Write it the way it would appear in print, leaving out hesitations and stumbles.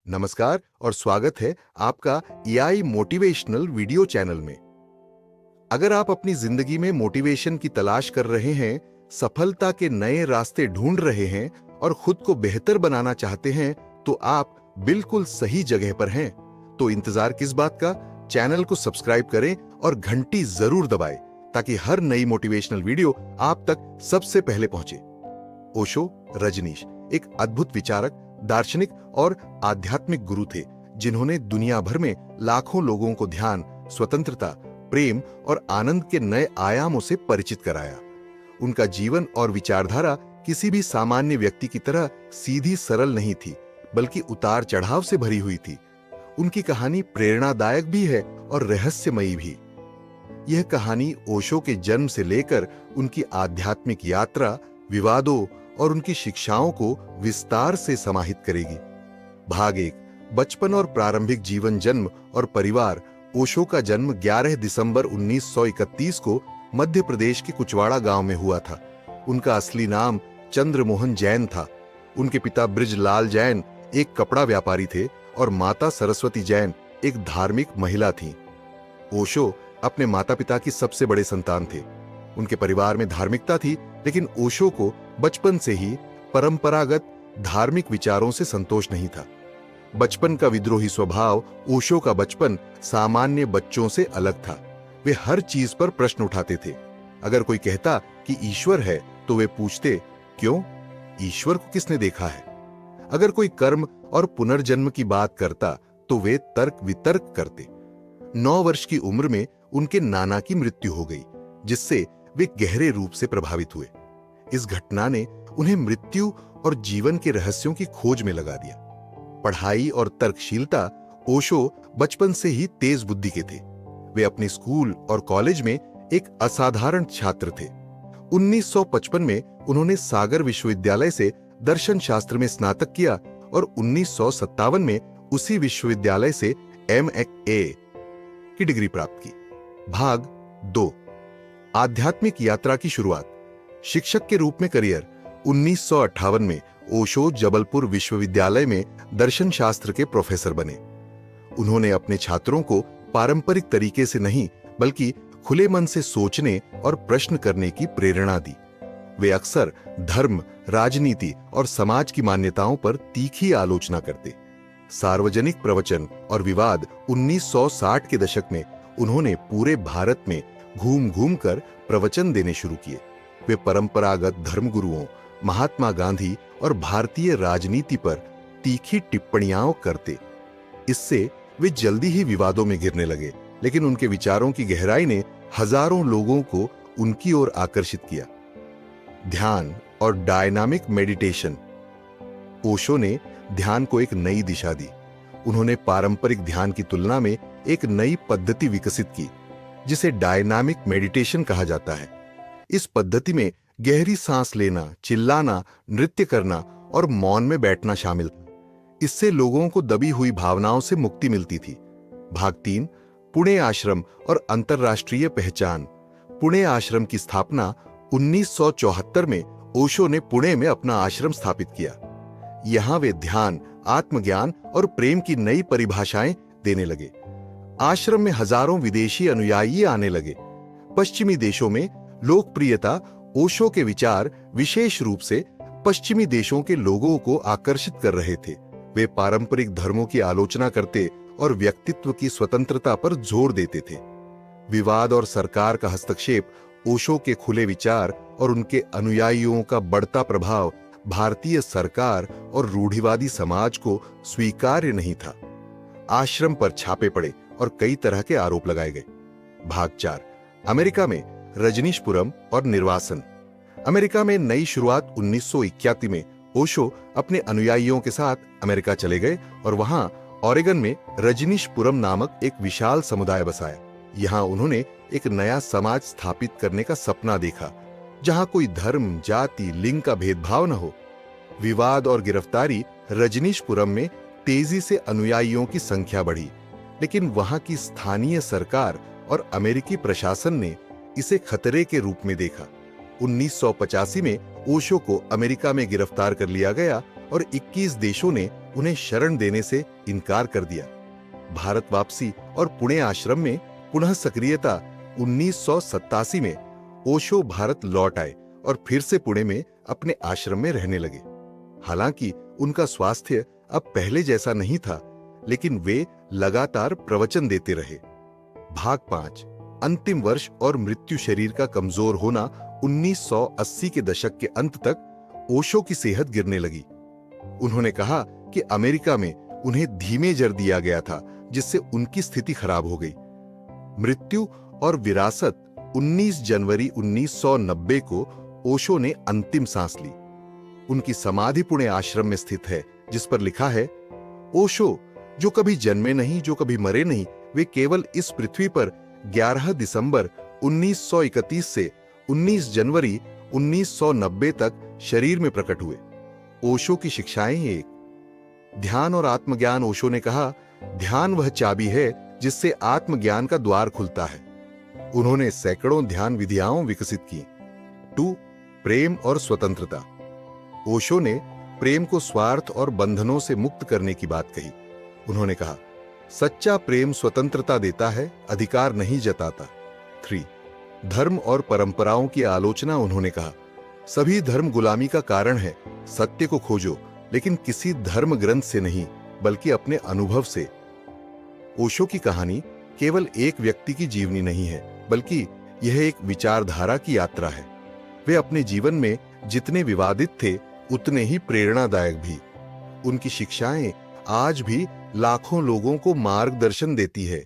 नमस्कार और स्वागत है आपका एआई मोटिवेशनल वीडियो चैनल में। अगर आप अपनी जिंदगी में मोटिवेशन की तलाश कर रहे हैं, सफलता के नए रास्ते ढूंढ रहे हैं और खुद को बेहतर बनाना चाहते हैं, तो आप बिल्कुल सही जगह पर हैं। तो इंतजार किस बात का? चैनल को सब्सक्राइब करें और घंटी जरूर दबाएं ताकि हर नई मोटिवेशनल वीडियो आप तक सबसे पहले पहुंचे। ओशो रजनीश एक अद्भुत विचारक, दार्शनिक और आध्यात्मिक गुरु थे, जिन्होंने दुनिया भर में लाखों लोगों को ध्यान, स्वतंत्रता, प्रेम और आनंद के नए आयामों से परिचित कराया। उनका जीवन और विचारधारा किसी भी सामान्य व्यक्ति की तरह सीधी सरल नहीं थी, बल्कि उतार चढ़ाव से भरी हुई थी। उनकी कहानी प्रेरणादायक भी है और रहस्यमयी भी। यह कहानी ओशो के जन्म से लेकर उनकी आध्यात्मिक यात्रा, विवादों और उनकी शिक्षाओं को विस्तार से समाहित करेगी। भाग 1, बचपन और प्रारंभिक जीवन। जन्म और परिवार। ओशो का जन्म 11 दिसंबर 1931 को मध्य प्रदेश के कुचवाड़ा गांव में हुआ था। उनका असली नाम चंद्रमोहन जैन था। उनके पिता बृजलाल जैन एक कपड़ा व्यापारी थे और माता सरस्वती जैन एक धार्मिक महिला थीं। ओशो अपने माता पिता की सबसे बड़े संतान थे। उनके परिवार में धार्मिकता थी, लेकिन ओशो को बचपन से ही परंपरागत धार्मिक विचारों से संतोष नहीं था। बचपन का विद्रोही स्वभाव। ओशो का बचपन सामान्य बच्चों से अलग था। वे हर चीज पर प्रश्न उठाते थे। अगर कोई कहता कि ईश्वर है, तो वे पूछते, क्यों? ईश्वर को किसने देखा है? अगर कोई कर्म और पुनर्जन्म की बात करता, तो वे तर्क वितर्क करते। 9 वर्ष की उम्र में उनके नाना की मृत्यु हो गई, जिससे वे गहरे रूप से प्रभावित हुए। इस घटना ने उन्हें मृत्यु और जीवन के रहस्यों की खोज में लगा दिया। पढ़ाई और तर्कशीलता। ओशो बचपन से ही तेज बुद्धि के थे। वे अपने स्कूल और कॉलेज में एक असाधारण छात्र थे। 1955 में उन्होंने सागर विश्वविद्यालय से दर्शन शास्त्र में स्नातक किया और 1957 में उसी विश्वविद्यालय से MA की डिग्री प्राप्त की। भाग 2, आध्यात्मिक यात्रा की शुरुआत। शिक्षक के रूप में करियर। 1958 में ओशो जबलपुर विश्वविद्यालय में दर्शन शास्त्र के प्रोफेसर बने। उन्होंने अपने छात्रों को पारंपरिक तरीके से नहीं, बल्कि खुले मन से सोचने और प्रश्न करने की प्रेरणा दी। वे अक्सर धर्म, राजनीति और समाज की मान्यताओं पर तीखी आलोचना करते। सार्वजनिक प्रवचन और विवाद। 1960 के दशक में उन्होंने पूरे भारत में घूम घूम कर प्रवचन देने शुरू किए। वे परंपरागत धर्मगुरुओं, महात्मा गांधी और भारतीय राजनीति पर तीखी टिप्पणियां करते। इससे वे जल्दी ही विवादों में गिरने लगे, लेकिन उनके विचारों की गहराई ने हजारों लोगों को उनकी ओर आकर्षित किया। ध्यान और डायनामिक मेडिटेशन। ओशो ने ध्यान को एक नई दिशा दी। उन्होंने पारंपरिक ध्यान की तुलना में एक नई पद्धति विकसित की, जिसे डायनामिक मेडिटेशन कहा जाता है। इस पद्धति में गहरी सांस लेना, चिल्लाना, नृत्य करना और मौन में बैठना शामिल था। इससे लोगों को दबी हुई भावनाओं से मुक्ति मिलती थी। भाग 3, पुणे आश्रम और अंतरराष्ट्रीय पहचान। पुणे आश्रम की स्थापना 1974 में ओशो ने पुणे में अपना आश्रम स्थापित किया। यहां वे ध्यान, आत्मज्ञान और प्रेम की नई परिभाषाएं देने लगे। आश्रम में हजारों विदेशी अनुयायी आने लगे। पश्चिमी देशों में लोकप्रियता। ओशो के विचार विशेष रूप से पश्चिमी देशों के लोगों को आकर्षित कर रहे थे। वे पारंपरिक धर्मों की आलोचना करते और व्यक्तित्व की स्वतंत्रता पर जोर देते थे। विवाद और सरकार का हस्तक्षेप। ओशो के खुले विचार और उनके अनुयायियों का बढ़ता प्रभाव भारतीय सरकार और रूढ़िवादी समाज को स्वीकार्य नहीं था। आश्रम पर छापे पड़े और कई तरह के आरोप लगाए गए। भाग 4, अमेरिका में रजनीशपुरम और निर्वासन। अमेरिका में नई शुरुआत। 1981 में ओशो अपने अनुयायियों के साथ अमेरिका चले गए और वहां ओरेगन में रजनीशपुरम नामक एक विशाल समुदाय बसाया। यहां उन्होंने एक नया समाज स्थापित करने का सपना देखा, जहां कोई धर्म, जाति, लिंग का भेदभाव न हो। विवाद और गिरफ्तारी। रजनीशपुरम में तेजी से अनुयायियों की संख्या बढ़ी, लेकिन वहां की स्थानीय सरकार और अमेरिकी प्रशासन ने इसे खतरे के रूप में देखा। 1985 में ओशो को अमेरिका में गिरफ्तार कर लिया गया और 21 देशों ने उन्हें शरण देने से इनकार कर दिया। भारत वापसी और पुणे आश्रम में पुनः सक्रियता 1987 में ओशो भारत लौट आए और फिर से पुणे में अपने आश्रम में रहने लगे। हालांकि उनका स्वास्थ्य अब पहले जैसा नहीं था, लेकिन वे लगातार प्रवचन देते रहे। भाग 5, अंतिम वर्ष और मृत्यु शरीर का कमजोर होना। 1980 के दशक के अंत तक ओशो की सेहत गिरने लगी। उन्होंने कहा कि अमेरिका में उन्हें धीमे जर दिया गया था, जिससे उनकी स्थिति खराब हो गई। मृत्यु और विरासत। 19 जनवरी 1990 को ओशो ने अंतिम सांस ली। उनकी समाधि पुणे आश्रम में स्थित है, जिस पर लिखा है, ओशो जो कभी जन्मे नहीं, जो कभी मरे नहीं, वे केवल इस पृथ्वी पर 11 दिसंबर 1931 से 19 जनवरी 1990 तक शरीर में प्रकट हुए। ओशो की शिक्षाएं। 1, ध्यान और आत्मज्ञान। ओशो ने कहा, ध्यान वह चाबी है जिससे आत्मज्ञान का द्वार खुलता है। उन्होंने सैकड़ों ध्यान विधियां विकसित की। 2, प्रेम और स्वतंत्रता। ओशो ने प्रेम को स्वार्थ और बंधनों से मुक्त करने की बात कही। उन्होंने कहा, सच्चा प्रेम स्वतंत्रता देता है, अधिकार नहीं जताता। 3, धर्म और परंपराओं की आलोचना। उन्होंने कहा, सभी धर्म गुलामी का कारण है। सत्य को खोजो, लेकिन किसी धर्म ग्रंथ से नहीं, बल्कि अपने अनुभव से। ओशो की कहानी केवल एक व्यक्ति की जीवनी नहीं है, बल्कि यह एक विचारधारा की यात्रा है। वे अपने जीवन में जितने विवादित थे, उतने ही प्रेरणादायक भी। उनकी शिक्षाएं आज भी लाखों लोगों को मार्गदर्शन देती है।